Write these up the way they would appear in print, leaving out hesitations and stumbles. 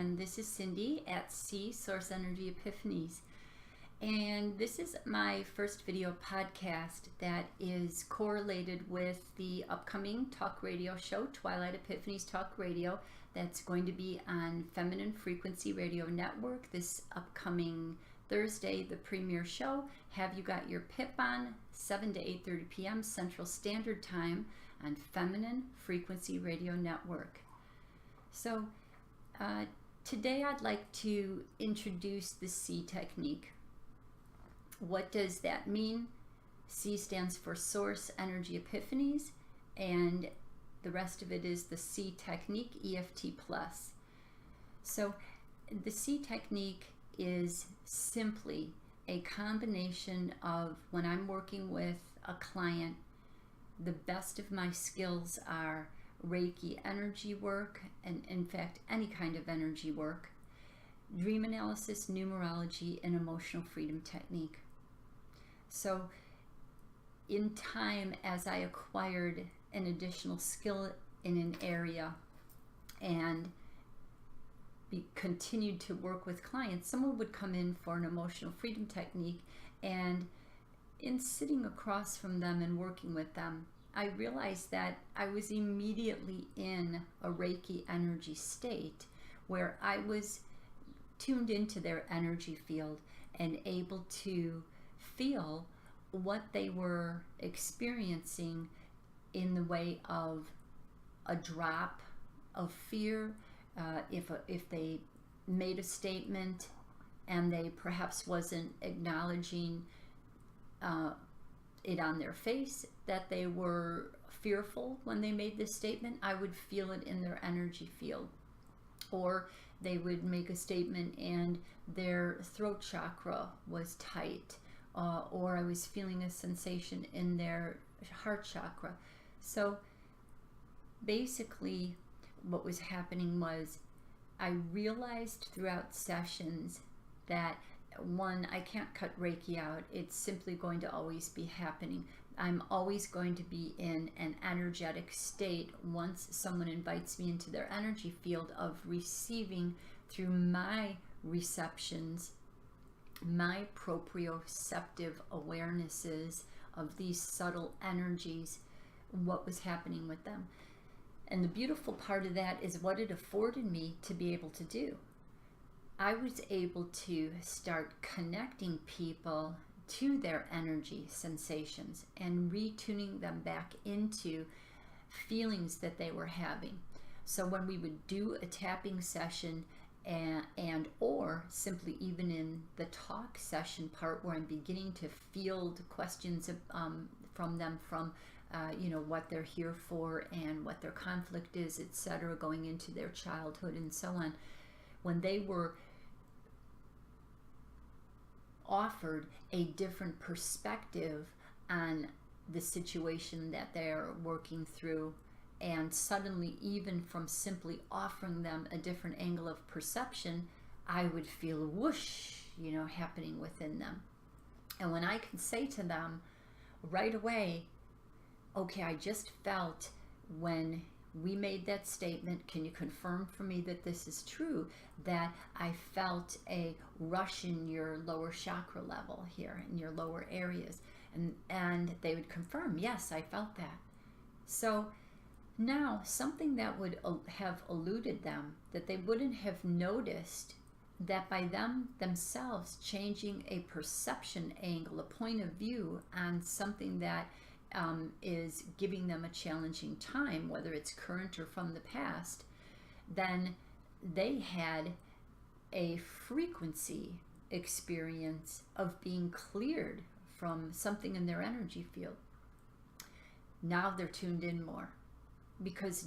everyone. This is Cindy at SEE Source Energy Epiphanies. And this is my first video podcast that is correlated with the upcoming talk radio show, Twilight Epiphanies Talk Radio, that's going to be on Feminine Frequency Radio Network this upcoming Thursday, the premiere show. Have you got your PIP on? 7 to 8:30 p.m. Central Standard Time on Feminine Frequency Radio Network. So today I'd like to introduce the SEE technique. What does that mean? SEE stands for Source Energy Epiphanies, and the rest of it is the SEE Technique EFT Plus. So the SEE technique is simply a combination of, when I'm working with a client, the best of my skills are Reiki energy work, and in fact any kind of energy work, dream analysis, numerology, and emotional freedom technique. So in time, as I acquired an additional skill in an area and continued to work with clients, someone would come in for an emotional freedom technique, and in sitting across from them and working with them, I realized that I was immediately in a Reiki energy state where I was tuned into their energy field and able to feel what they were experiencing in the way of a drop of fear, if they made a statement and they perhaps wasn't acknowledging it on their face that they were fearful when they made this statement, I would feel it in their energy field. Or they would make a statement and their throat chakra was tight, or I was feeling a sensation in their heart chakra. So basically what was happening was I realized throughout sessions that, one, I can't cut Reiki out. It's simply going to always be happening. I'm always going to be in an energetic state once someone invites me into their energy field of receiving through my receptions, my proprioceptive awarenesses of these subtle energies, what was happening with them. And the beautiful part of that is what it afforded me to be able to do. I was able to start connecting people to their energy sensations and retuning them back into feelings that they were having. So when we would do a tapping session and or simply even in the talk session part where I'm beginning to field questions from them from what they're here for and what their conflict is, etc., going into their childhood and so on, when they were offered a different perspective on the situation that they're working through, and suddenly, even from simply offering them a different angle of perception, I would feel a whoosh, happening within them. And when I can say to them right away, okay, I just felt when we made that statement, can you confirm for me that this is true, that I felt a rush in your lower chakra level here, in your lower areas, and they would confirm, yes, I felt that. So now something that would have eluded them, that they wouldn't have noticed, that by themselves changing a perception angle, a point of view on something that is giving them a challenging time, whether it's current or from the past, then they had a frequency experience of being cleared from something in their energy field. Now they're tuned in more, because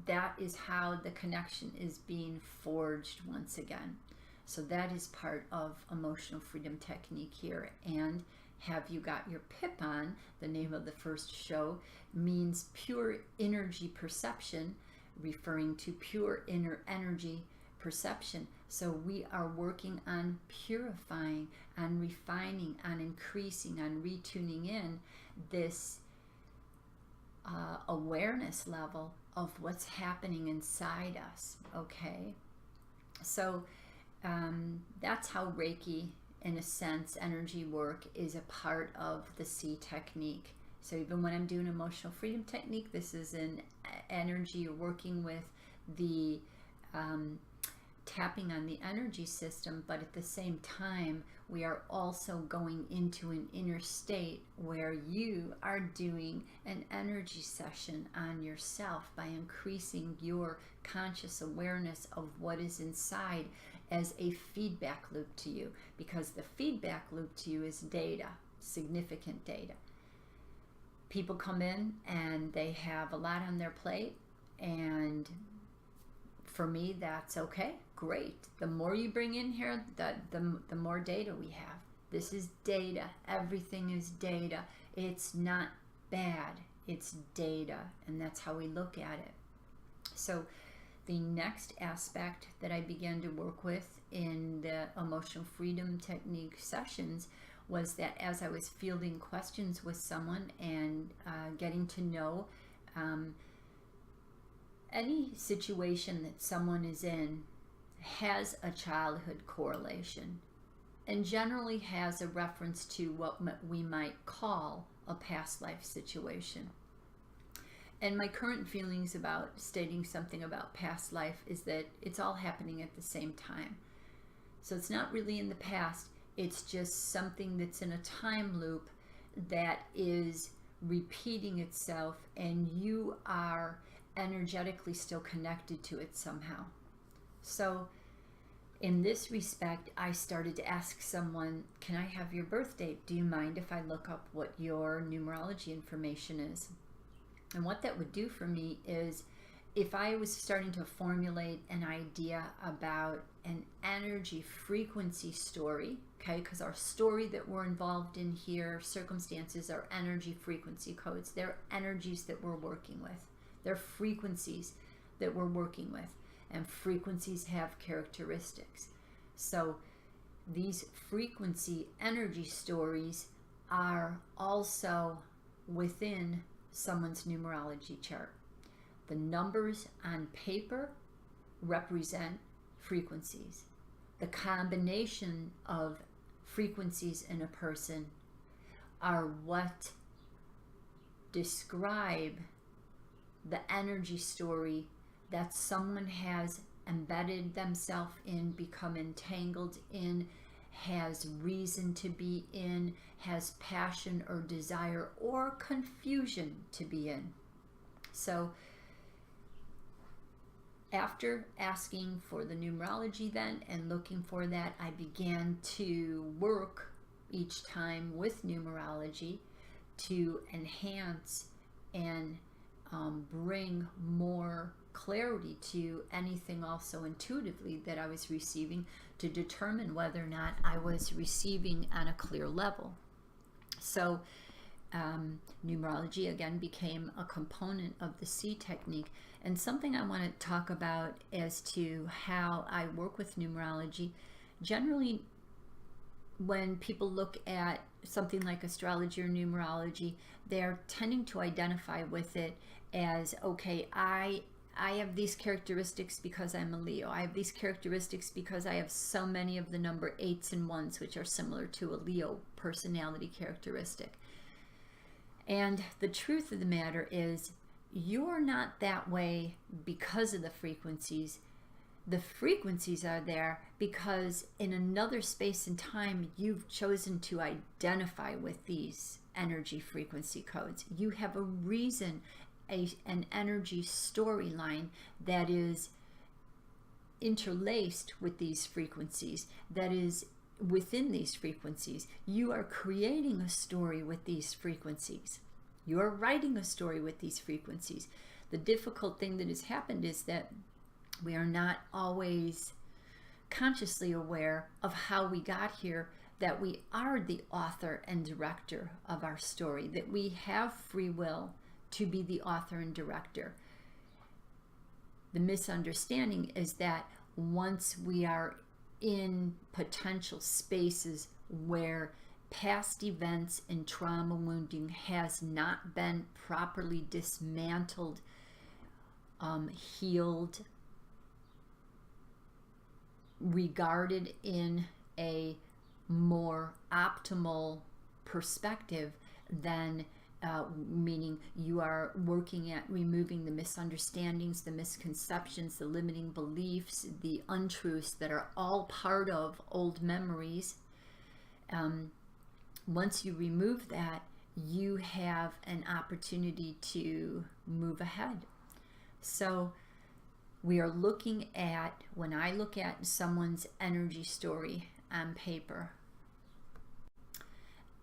that is how the connection is being forged once again. So that is part of emotional freedom technique here. And have you got your PIP on? The name of the first show means pure energy perception, referring to pure inner energy perception. So we are working on purifying, on refining, on increasing, on retuning in this awareness level of what's happening inside us, okay? So that's how Reiki, in a sense, energy work is a part of the SEE technique. So even when I'm doing emotional freedom technique, this is an energy working with the tapping on the energy system, but at the same time we are also going into an inner state where you are doing an energy session on yourself by increasing your conscious awareness of what is inside as a feedback loop to you, because the feedback loop to you is data, significant data. People come in and they have a lot on their plate, and for me, that's okay, great. The more you bring in here, the more data we have. This is data. Everything is data. It's not bad. It's data, and that's how we look at it. So the next aspect that I began to work with in the emotional freedom technique sessions was that as I was fielding questions with someone and getting to know any situation that someone is in has a childhood correlation and generally has a reference to what we might call a past life situation. And my current feelings about stating something about past life is that it's all happening at the same time. So it's not really in the past, it's just something that's in a time loop that is repeating itself, and you are energetically still connected to it somehow. So in this respect, I started to ask someone, can I have your birth date? Do you mind if I look up what your numerology information is? And what that would do for me is, if I was starting to formulate an idea about an energy frequency story, okay, because our story that we're involved in here, circumstances, are energy frequency codes. They're energies that we're working with. They're frequencies that we're working with. And frequencies have characteristics. So these frequency energy stories are also within someone's numerology chart. The numbers on paper represent frequencies. The combination of frequencies in a person are what describe the energy story that someone has embedded themselves in, become entangled in, has reason to be in, has passion or desire or confusion to be in. So after asking for the numerology then and looking for that, I began to work each time with numerology to enhance and bring more clarity to anything also intuitively that I was receiving, to determine whether or not I was receiving on a clear level. So numerology again became a component of the SEE technique, and something I want to talk about as to how I work with numerology. Generally, when people look at something like astrology or numerology, they're tending to identify with it as, okay, I have these characteristics because I'm a Leo. I have these characteristics because I have so many of the number 8s and 1s, which are similar to a Leo personality characteristic. And the truth of the matter is, you're not that way because of the frequencies. The frequencies are there because in another space and time, you've chosen to identify with these energy frequency codes. You have a reason, an energy storyline that is interlaced with these frequencies, that is within these frequencies. You are creating a story with these frequencies. You are writing a story with these frequencies. The difficult thing that has happened is that we are not always consciously aware of how we got here, that we are the author and director of our story, that we have free will to be the author and director. The misunderstanding is that once we are in potential spaces where past events and trauma wounding has not been properly dismantled, healed, regarded in a more optimal perspective than meaning you are working at removing the misunderstandings, the misconceptions, the limiting beliefs, the untruths that are all part of old memories. Once you remove that, you have an opportunity to move ahead. So we are looking at, when I look at someone's energy story on paper,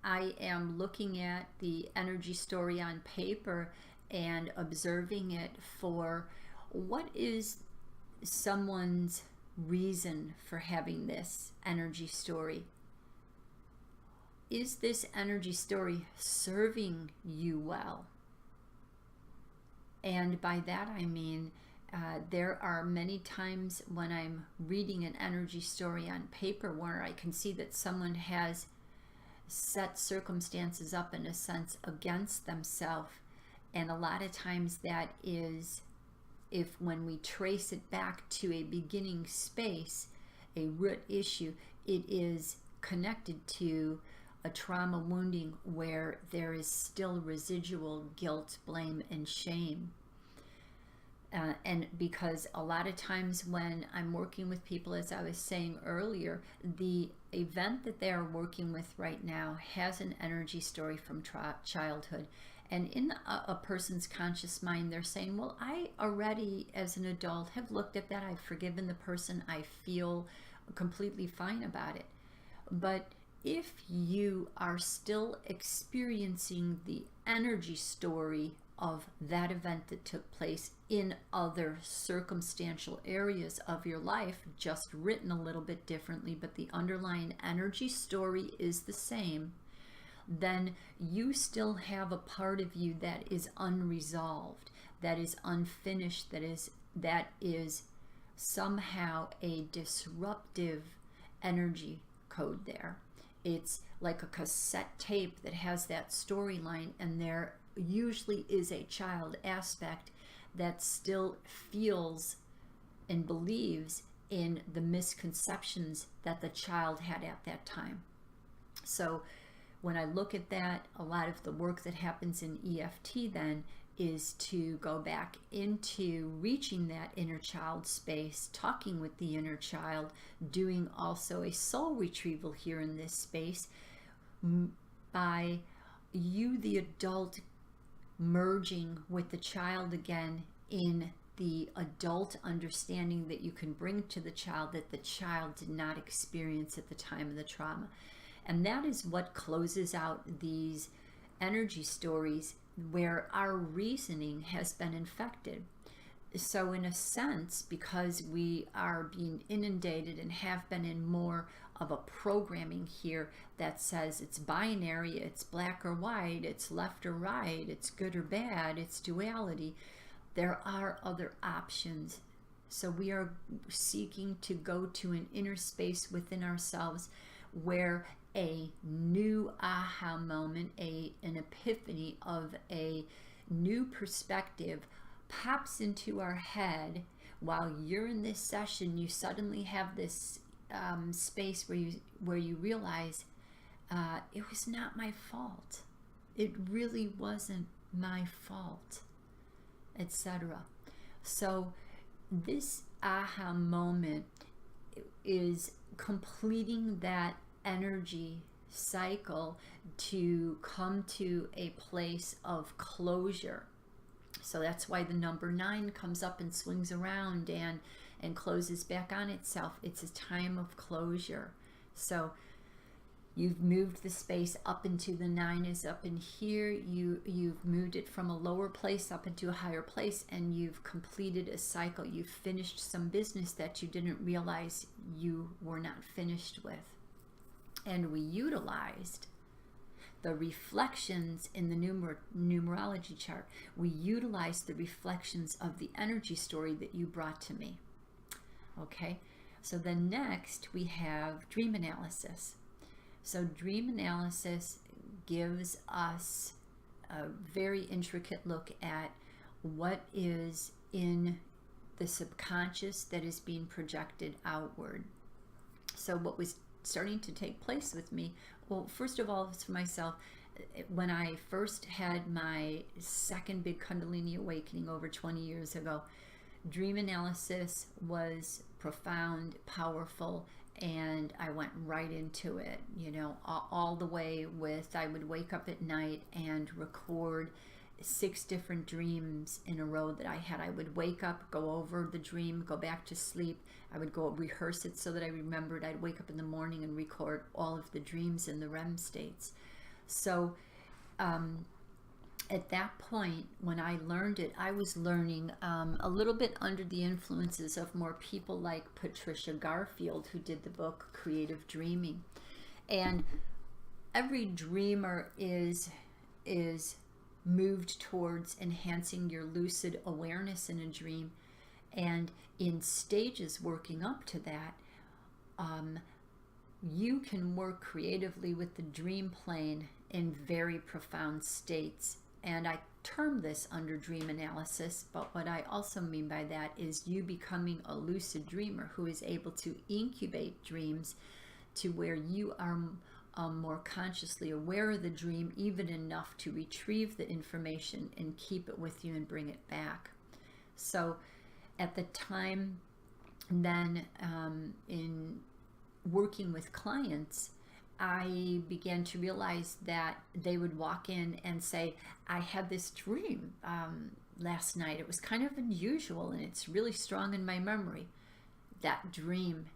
I am looking at the energy story on paper and observing it for what is someone's reason for having this energy story. Is this energy story serving you well? And by that I mean, there are many times when I'm reading an energy story on paper where I can see that someone has set circumstances up, in a sense, against themselves. And a lot of times that is, when we trace it back to a beginning space, a root issue, it is connected to a trauma wounding where there is still residual guilt, blame, and shame. And because a lot of times when I'm working with people, as I was saying earlier, the event that they are working with right now has an energy story from childhood. And in a person's conscious mind, they're saying, well, I already, as an adult, have looked at that. I've forgiven the person. I feel completely fine about it. But if you are still experiencing the energy story of that event that took place in other circumstantial areas of your life, just written a little bit differently, but the underlying energy story is the same, then you still have a part of you that is unresolved, that is unfinished, that is somehow a disruptive energy code there. It's like a cassette tape that has that storyline, and there usually is a child aspect that still feels and believes in the misconceptions that the child had at that time. So when I look at that, a lot of the work that happens in EFT then is to go back into reaching that inner child space, talking with the inner child, doing also a soul retrieval here in this space, by you, the adult, merging with the child again in the adult understanding that you can bring to the child that the child did not experience at the time of the trauma. And that is what closes out these energy stories where our reasoning has been infected. So in a sense, because we are being inundated and have been in more of a programming here that says it's binary, it's black or white, it's left or right, it's good or bad, it's duality, there are other options. So we are seeking to go to an inner space within ourselves where a new aha moment, an epiphany of a new perspective pops into our head. While you're in this session, you suddenly have this space where you realize it was not my fault. It really wasn't my fault, etc. So this aha moment is completing that energy cycle to come to a place of closure. So that's why the number 9 comes up and swings around and closes back on itself. It's a time of closure. So you've moved the space up into the 9 is up in here. You've moved it from a lower place up into a higher place, and you've completed a cycle. You've finished some business that you didn't realize you were not finished with. And we utilized the reflections in the numerology chart. We utilized the reflections of the energy story that you brought to me. Okay, so then next we have dream analysis. So dream analysis gives us a very intricate look at what is in the subconscious that is being projected outward. So what was starting to take place with me, well, first of all, for myself, when I first had my second big Kundalini awakening over 20 years ago, dream analysis was profound, powerful, and I went right into it, all the way with, I would wake up at night and record 6 different dreams in a row that I had. I would wake up, go over the dream, go back to sleep. I would go rehearse it so that I remembered. I'd wake up in the morning and record all of the dreams in the REM states. So at that point, when I learned it, I was learning a little bit under the influences of more people like Patricia Garfield, who did the book Creative Dreaming. And every dreamer is moved towards enhancing your lucid awareness in a dream, and in stages working up to that, you can work creatively with the dream plane in very profound states. And I term this under dream analysis, but what I also mean by that is you becoming a lucid dreamer who is able to incubate dreams to where you are more consciously aware of the dream, even enough to retrieve the information and keep it with you and bring it back. So at the time then, in working with clients, I began to realize that they would walk in and say, I had this dream last night. It was kind of unusual and it's really strong in my memory. That dream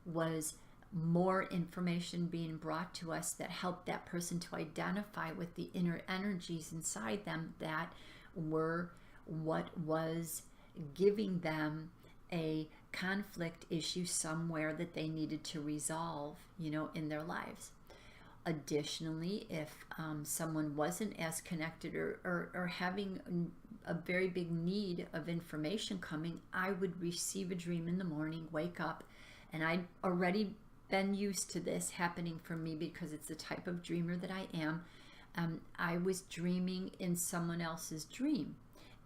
was more information being brought to us that helped that person to identify with the inner energies inside them that were what was giving them a conflict issue somewhere that they needed to resolve, in their lives. Additionally, if someone wasn't as connected or having a very big need of information coming, I would receive a dream in the morning, wake up, and I'd already been used to this happening for me because it's the type of dreamer that I am. I was dreaming in someone else's dream,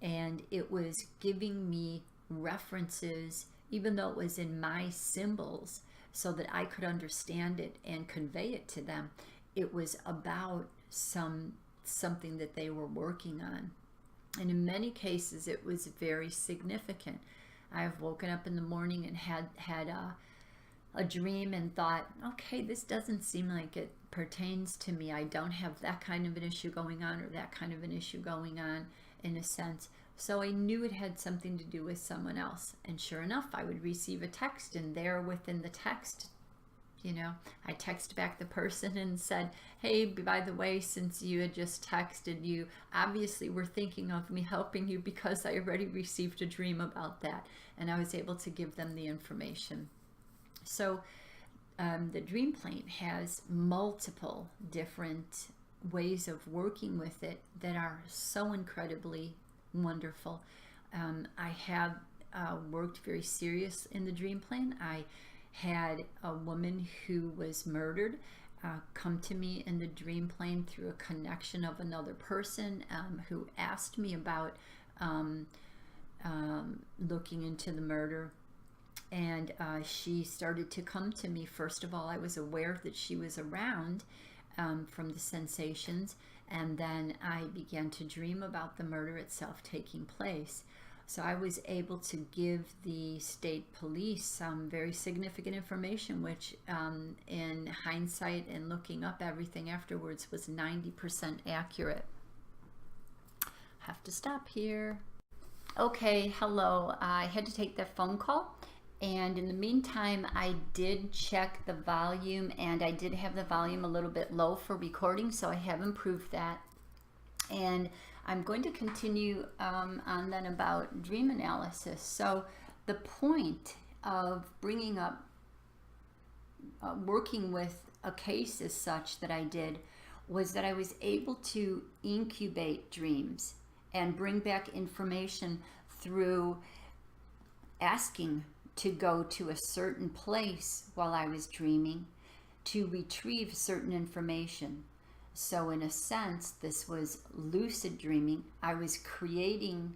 and it was giving me references, even though it was in my symbols, so that I could understand it and convey it to them. It was about something that they were working on. And in many cases, it was very significant. I've woken up in the morning and had a dream and thought, okay, this doesn't seem like it pertains to me. I don't have that kind of an issue going on or that kind of an issue going on, in a sense. So I knew it had something to do with someone else. And sure enough, I would receive a text, and there within the text, I text back the person and said, hey, by the way, since you had just texted, you obviously were thinking of me helping you because I already received a dream about that. And I was able to give them the information. So the dream plane has multiple different ways of working with it that are so incredibly wonderful. I have worked very serious in the dream plane. I had a woman who was murdered come to me in the dream plane through a connection of another person who asked me about looking into the murder. And she started to come to me. First of all, I was aware that she was around from the sensations, and then I began to dream about the murder itself taking place. So I was able to give the state police some very significant information, which in hindsight and looking up everything afterwards was 90% accurate. Have to stop here. Okay, hello. I had to take that phone call. And in the meantime, I did check the volume, and I did have the volume a little bit low for recording, so I have improved that. And I'm going to continue on then about dream analysis. So the point of bringing up working with a case as such that I did was that I was able to incubate dreams and bring back information through asking to go to a certain place while I was dreaming to retrieve certain information. So in a sense, this was lucid dreaming. I was creating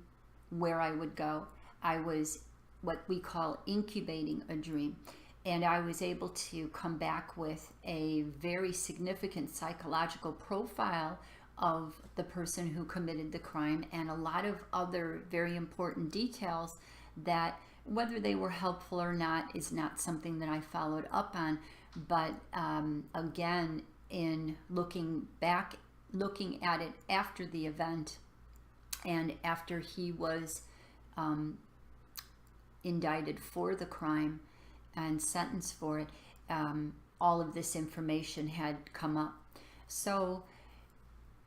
where I would go. I was what we call incubating a dream. And I was able to come back with a very significant psychological profile of the person who committed the crime, and a lot of other very important details that, whether they were helpful or not, is not something that I followed up on. But again, in looking at it after the event, and after he was indicted for the crime and sentenced for it, all of this information had come up. So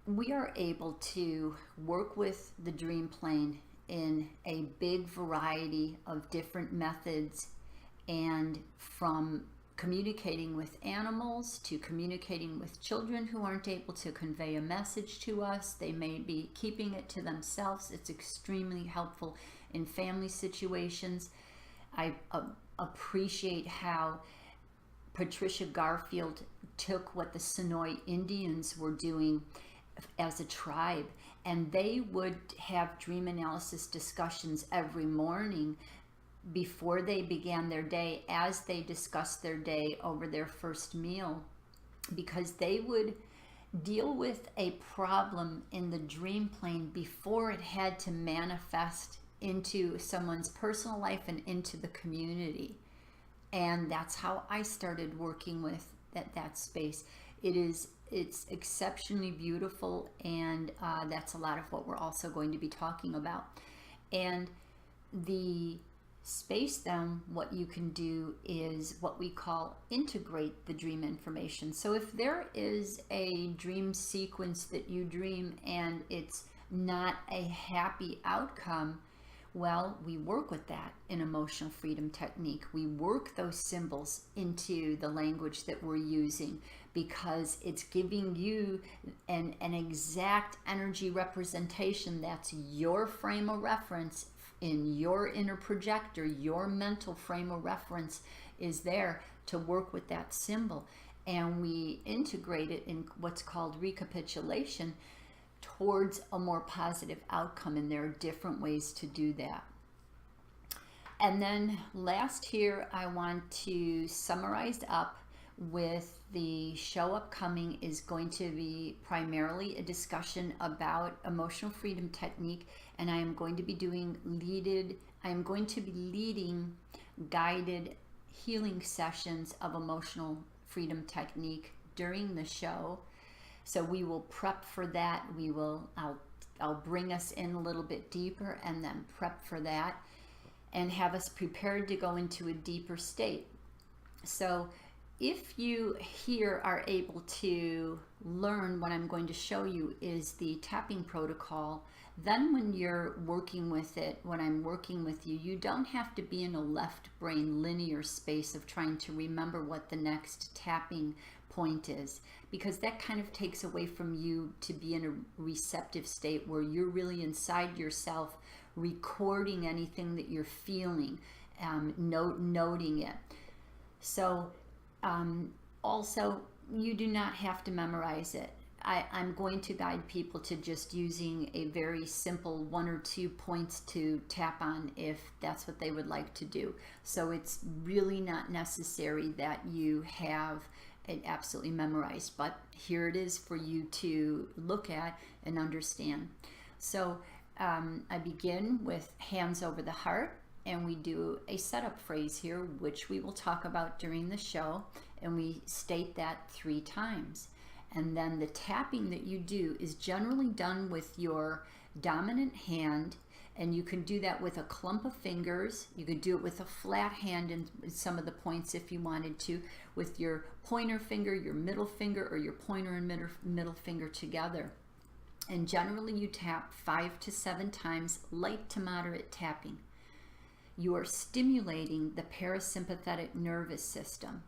we are able to work with the dream plane in a big variety of different methods, and from communicating with animals to communicating with children who aren't able to convey a message to us. They may be keeping it to themselves. It's extremely helpful in family situations. I appreciate how Patricia Garfield took what the Sonoy Indians were doing as a tribe, and they would have dream analysis discussions every morning before they began their day, as they discussed their day over their first meal, because they would deal with a problem in the dream plane before it had to manifest into someone's personal life and into the community. And that's how I started working with that space. It's exceptionally beautiful, and that's a lot of what we're also going to be talking about. And the space, then, what you can do is what we call integrate the dream information. So if there is a dream sequence that you dream and it's not a happy outcome, well, we work with that in emotional freedom technique. We work those symbols into the language that we're using, because it's giving you an exact energy representation. That's your frame of reference in your inner projector. Your mental frame of reference is there to work with that symbol, and we integrate it in what's called recapitulation towards a more positive outcome, and there are different ways to do that. And then last here, I want to summarize up with the show upcoming is going to be primarily a discussion about emotional freedom technique, and I am going to be leading guided healing sessions of emotional freedom technique during the show. So we will prep for that. I'll bring us in a little bit deeper and then prep for that and have us prepared to go into a deeper state. So if you here are able to learn what I'm going to show you is the tapping protocol, then when you're working with it, when I'm working with you, you don't have to be in a left brain linear space of trying to remember what the next tapping point is, because that kind of takes away from you to be in a receptive state where you're really inside yourself recording anything that you're feeling, noting it. So also, you do not have to memorize it. I'm going to guide people to just using a very simple 1 or 2 points to tap on if that's what they would like to do. So it's really not necessary that you have it absolutely memorized, but here it is for you to look at and understand. So I begin with hands over the heart, and we do a setup phrase here, which we will talk about during the show, and we state that 3 times. And then the tapping that you do is generally done with your dominant hand, and you can do that with a clump of fingers. You could do it with a flat hand in some of the points if you wanted to, with your pointer finger, your middle finger, or your pointer and middle finger together. And generally you tap 5 to 7 times, light to moderate tapping. You are stimulating the parasympathetic nervous system.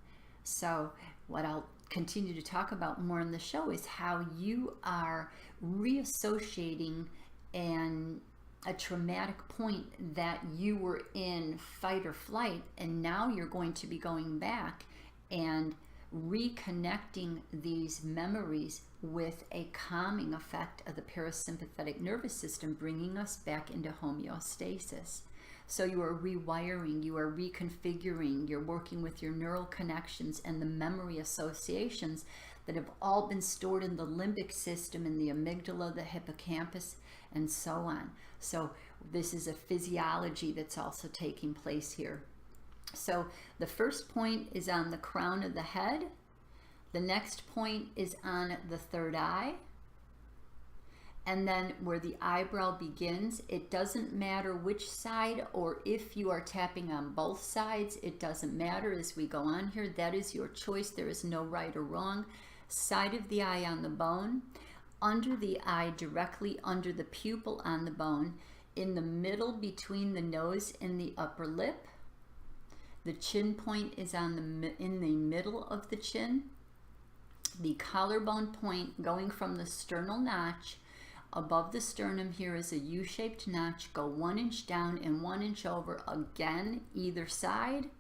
So what I'll continue to talk about more in the show is how you are reassociating a traumatic point that you were in fight or flight, and now you're going to be going back and reconnecting these memories with a calming effect of the parasympathetic nervous system, bringing us back into homeostasis. So you are rewiring, you are reconfiguring, you're working with your neural connections and the memory associations that have all been stored in the limbic system, in the amygdala, the hippocampus, and so on. So this is a physiology that's also taking place here. So the first point is on the crown of the head. The next point is on the third eye. And then where the eyebrow begins, it doesn't matter which side, or if you are tapping on both sides, it doesn't matter as we go on here. That is your choice. There is no right or wrong. Side of the eye on the bone, under the eye, directly under the pupil on the bone, in the middle between the nose and the upper lip. The chin point is in the middle of the chin. The collarbone point going from the sternal notch above the sternum here is a U-shaped notch. Go 1 inch down and 1 inch over, again, either side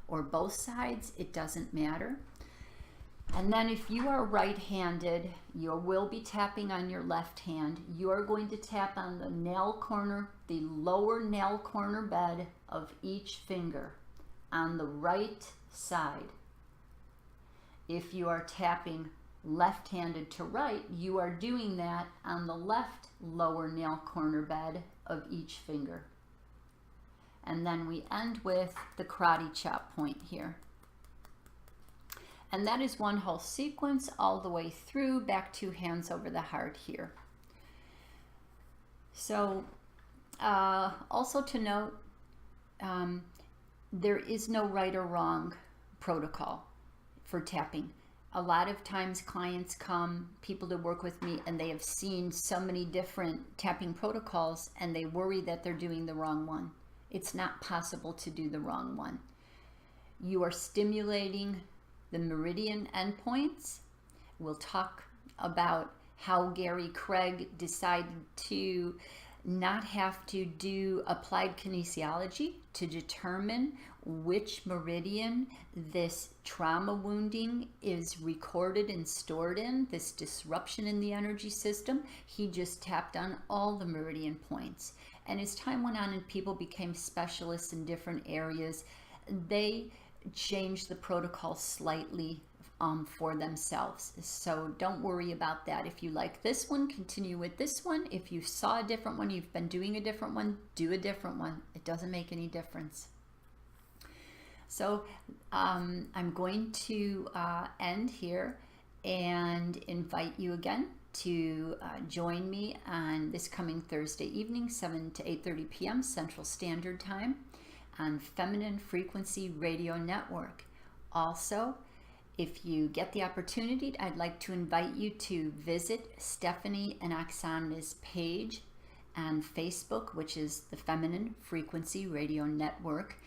or both sides, it doesn't matter. And then if you are right-handed, you will be tapping on your left hand. You are going to tap on the nail corner, the lower nail corner bed of each finger on the right side. If you are tapping left-handed to right, you are doing that on the left lower nail corner bed of each finger. And then we end with the karate chop point here. And that is one whole sequence all the way through, back to hands over the heart here. So also to note, there is no right or wrong protocol for tapping. A lot of times clients come, people to work with me, and they have seen so many different tapping protocols and they worry that they're doing the wrong one. It's not possible to do the wrong one. You are stimulating the meridian endpoints. We'll talk about how Gary Craig decided to not have to do applied kinesiology to determine which meridian this trauma wounding is recorded and stored in, this disruption in the energy system. He just tapped on all the meridian points. And as time went on and people became specialists in different areas, they changed the protocol slightly for themselves. So don't worry about that. If you like this one, continue with this one. If you saw a different one, you've been doing a different one, do a different one. It doesn't make any difference. So I'm going to end here and invite you again to join me on this coming Thursday evening, 7 to 8:30 p.m. Central Standard Time on Feminine Frequency Radio Network. Also, if you get the opportunity, I'd like to invite you to visit Stephanie and Oksana's page on Facebook, which is the Feminine Frequency Radio Network,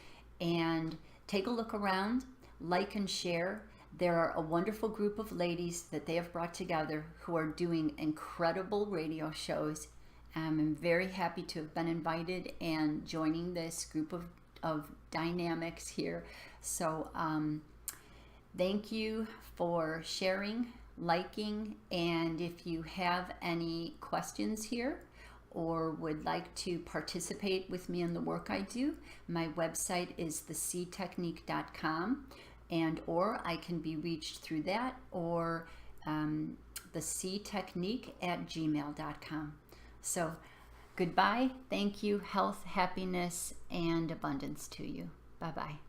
and take a look around, like and share. There are a wonderful group of ladies that they have brought together who are doing incredible radio shows. I'm very happy to have been invited and joining this group of dynamics here. So thank you for sharing, liking, and if you have any questions here or would like to participate with me in the work I do, my website is theseetechnique.com, and or I can be reached through that, or theseetechnique@gmail.com. So goodbye, thank you, health, happiness, and abundance to you. Bye-bye.